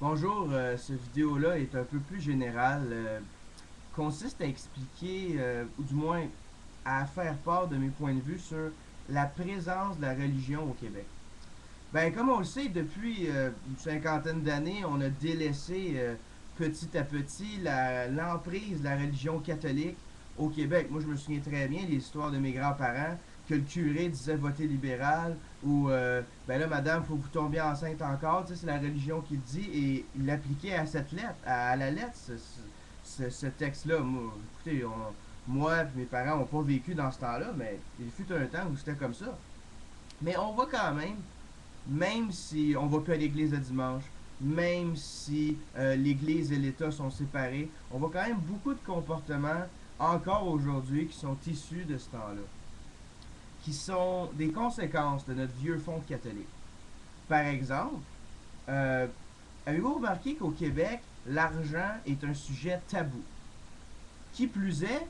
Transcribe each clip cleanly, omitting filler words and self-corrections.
Bonjour, cette vidéo-là est un peu plus générale, consiste à expliquer, ou du moins à faire part de mes points de vue sur la présence de la religion au Québec. Ben, comme on le sait, depuis une cinquantaine d'années, on a délaissé petit à petit l'emprise de la religion catholique au Québec. Moi, je me souviens très bien des histoires de mes grands-parents que le curé disait voter libéral ou ben là, madame, faut que vous tombiez enceinte encore. Tu sais, c'est la religion qui le dit et il l'appliquait à cette lettre, à la lettre, ce texte-là. Écoutez, moi et mes parents n'ont pas vécu dans ce temps-là, mais il fut un temps où c'était comme ça. Mais on voit quand même si on va plus à l'église le dimanche, même si l'église et l'État sont séparés, on voit quand même beaucoup de comportements encore aujourd'hui qui sont issus de ce temps-là, qui sont des conséquences de notre vieux fonds catholique. Par exemple, euh, avez-vous remarqué qu'au Québec, l'argent est un sujet tabou? Qui plus est,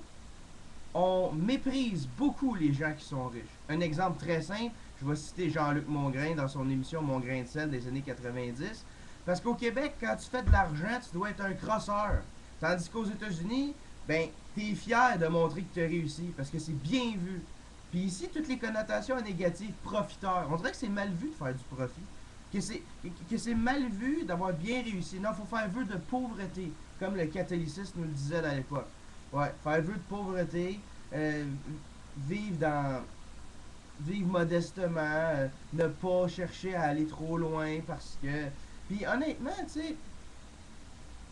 on méprise beaucoup les gens qui sont riches. Un exemple très simple, je vais citer Jean-Luc Mongrain dans son émission Mon grain de sel des années 90. Parce qu'au Québec, quand tu fais de l'argent, tu dois être un crosseur. Tandis qu'aux États-Unis, ben, t'es fier de montrer que tu as réussi parce que c'est bien vu. Puis ici, toutes les connotations négatives, profiteur. On dirait que c'est mal vu de faire du profit. Que c'est mal vu d'avoir bien réussi. Non, il faut faire vœu de pauvreté, comme le catholicisme nous le disait à l'époque. Ouais, faire vœu de pauvreté, euh, vivre dans vivre modestement, ne pas chercher à aller trop loin parce que. Puis honnêtement, tu sais,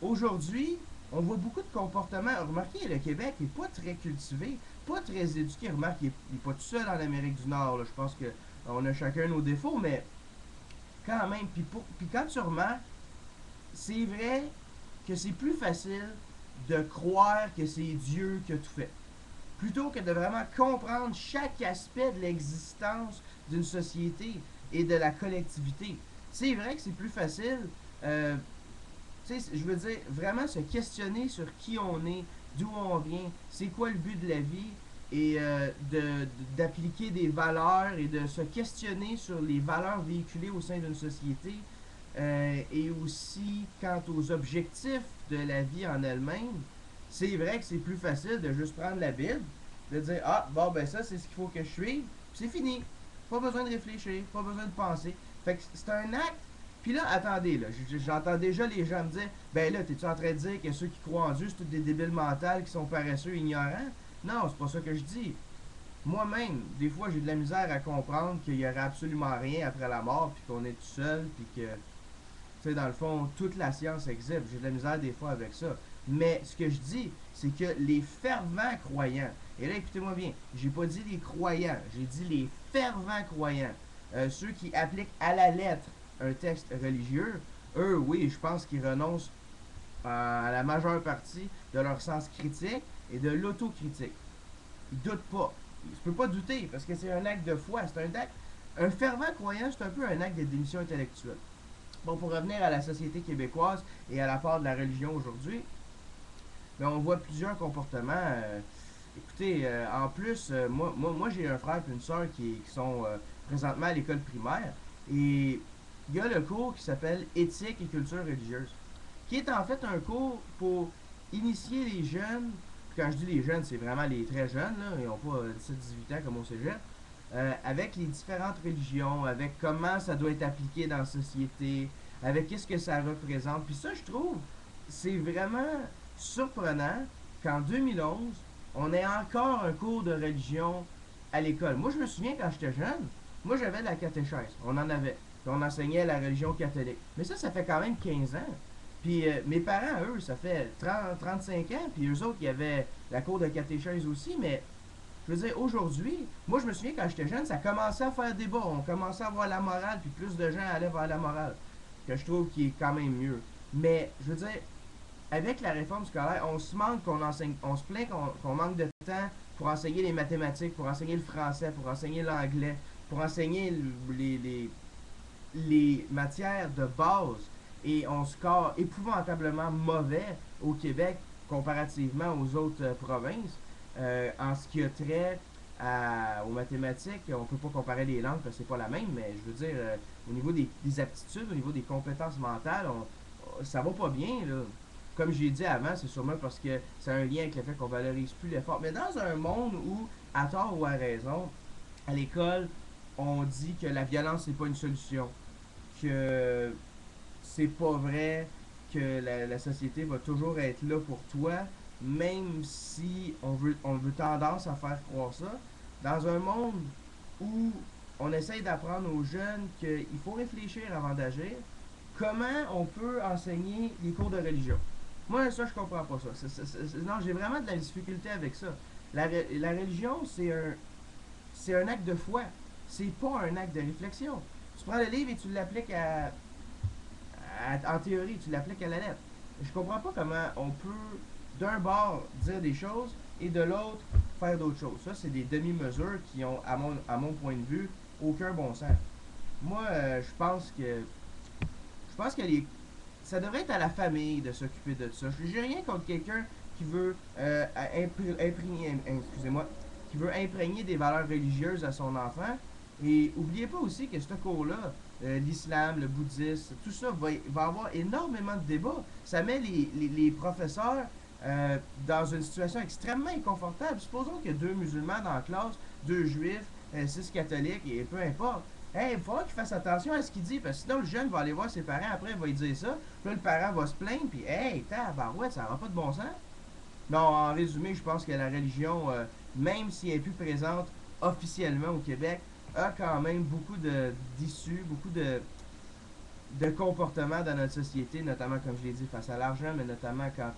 aujourd'hui, on voit beaucoup de comportements. Remarquez, le Québec n'est pas très cultivé, pas très éduqué. Remarquez, il n'est pas tout seul en Amérique du Nord. Là. Je pense que on a chacun nos défauts, mais quand même. Puis quand tu remarques, c'est vrai que c'est plus facile de croire que c'est Dieu qui a tout fait plutôt que de vraiment comprendre chaque aspect de l'existence d'une société et de la collectivité. C'est vrai que c'est plus facile, euh, je veux dire, vraiment se questionner sur qui on est, d'où on vient, c'est quoi le but de la vie, et d'appliquer des valeurs et de se questionner sur les valeurs véhiculées au sein d'une société, et aussi quant aux objectifs de la vie en elle-même. C'est vrai que c'est plus facile de juste prendre la Bible, de dire ah bon ben ça c'est ce qu'il faut que je suive, puis c'est fini. Pas besoin de réfléchir, pas besoin de penser. Fait que c'est un acte. Puis là, attendez, là, j'entends déjà les gens me dire ben là, t'es-tu en train de dire que ceux qui croient en Dieu, c'est tous des débiles mentaux qui sont paresseux, ignorants? Non, c'est pas ça que je dis. Moi-même, des fois, j'ai de la misère à comprendre qu'il y aurait absolument rien après la mort, puis qu'on est tout seul, puis que tu sais, dans le fond, toute la science existe. J'ai de la misère des fois avec ça. Mais ce que je dis, c'est que les fervents croyants, et là, écoutez-moi bien, j'ai pas dit les croyants, j'ai dit les fervents croyants, ceux qui appliquent à la lettre un texte religieux, eux, oui, je pense qu'ils renoncent à la majeure partie de leur sens critique et de l'autocritique. Ils doutent pas. Je peux pas douter parce que c'est un acte de foi, c'est un acte. Un fervent croyant, c'est un peu un acte de démission intellectuelle. Bon, pour revenir à la société québécoise et à la part de la religion aujourd'hui, ben, on voit plusieurs comportements. Écoutez, en plus, moi j'ai un frère et une soeur qui sont présentement à l'école primaire. Et il y a le cours qui s'appelle Éthique et culture religieuse, qui est en fait un cours pour initier les jeunes. Puis quand je dis les jeunes, c'est vraiment les très jeunes, là, ils n'ont pas 17-18 ans comme au cégep, avec les différentes religions, avec comment ça doit être appliqué dans la société, avec qu'est-ce que ça représente. Puis ça, je trouve, c'est vraiment surprenant qu'en 2011, on ait encore un cours de religion à l'école. Moi, je me souviens quand j'étais jeune, moi j'avais de la catéchèse, on en avait. Puis on enseignait la religion catholique. Mais ça fait quand même 15 ans. Puis mes parents, eux, ça fait 35 ans, puis eux autres, il y avait la cour de catéchèse aussi, mais je veux dire, aujourd'hui, moi je me souviens quand j'étais jeune, ça commençait à faire débat. On commençait à voir la morale, puis plus de gens allaient vers la morale. Que je trouve qui est quand même mieux. Mais je veux dire, avec la réforme scolaire, on se manque qu'on enseigne, on se plaint qu'on manque de temps pour enseigner les mathématiques, pour enseigner le français, pour enseigner l'anglais, pour enseigner les matières de base. Et on score épouvantablement mauvais au Québec comparativement aux autres provinces. En ce qui a trait aux mathématiques, on ne peut pas comparer les langues parce que c'est pas la même, mais je veux dire, au niveau des aptitudes, au niveau des compétences mentales, ça va pas bien, là. Comme j'ai dit avant, c'est sûrement parce que c'est un lien avec le fait qu'on valorise plus l'effort. Mais dans un monde où, à tort ou à raison, à l'école, on dit que la violence n'est pas une solution, que c'est pas vrai que la société va toujours être là pour toi, même si on veut tendance à faire croire ça. Dans un monde où on essaye d'apprendre aux jeunes qu'il faut réfléchir avant d'agir, comment on peut enseigner les cours de religion? Moi, ça, je comprends pas ça. Non, j'ai vraiment de la difficulté avec ça. La religion, c'est un acte de foi. C'est pas un acte de réflexion. Tu prends le livre et tu l'appliques en théorie, tu l'appliques à la lettre. Je comprends pas comment on peut, d'un bord, dire des choses et de l'autre, faire d'autres choses. Ça, c'est des demi-mesures qui ont, à mon point de vue, aucun bon sens. Moi, je pense que ça devrait être à la famille de s'occuper de ça. J'ai rien contre quelqu'un qui veut excusez-moi, qui veut imprégner des valeurs religieuses à son enfant. Et oubliez pas aussi que ce cours-là, l'islam, le bouddhisme, tout ça va avoir énormément de débats. Ça met les professeurs dans une situation extrêmement inconfortable. Supposons qu'il y a 2 musulmans dans la classe, 2 juifs, 6 catholiques, et peu importe. Hey, il faudra qu'il fasse attention à ce qu'il dit, parce que sinon le jeune va aller voir ses parents, après il va lui dire ça, puis là le parent va se plaindre, puis hey, tabarouette, ça n'aura pas de bon sens. Non, en résumé, je pense que la religion, même si elle est plus présente officiellement au Québec, a quand même beaucoup d'issues, beaucoup de comportements dans notre société, notamment, comme je l'ai dit, face à l'argent, mais notamment quant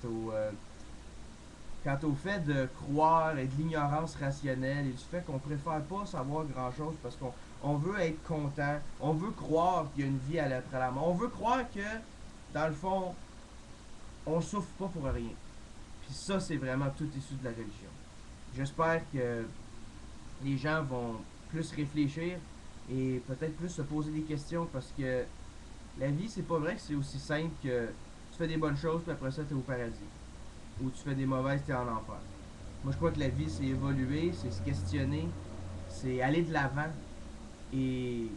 au fait de croire et de l'ignorance rationnelle et du fait qu'on préfère pas savoir grand chose parce qu'on veut être content, on veut croire qu'il y a une vie après la mort, on veut croire que, dans le fond, on souffre pas pour rien. Puis ça, c'est vraiment tout issu de la religion. J'espère que les gens vont plus réfléchir et peut-être plus se poser des questions parce que la vie, c'est pas vrai que c'est aussi simple que tu fais des bonnes choses puis après ça, t'es au paradis. Ou tu fais des mauvaises, t'es en enfer. Moi, je crois que la vie, c'est évoluer, c'est se questionner, c'est aller de l'avant. Et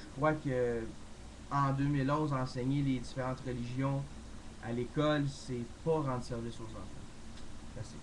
je crois que en 2011, enseigner les différentes religions à l'école, c'est pas rendre service aux enfants. Merci.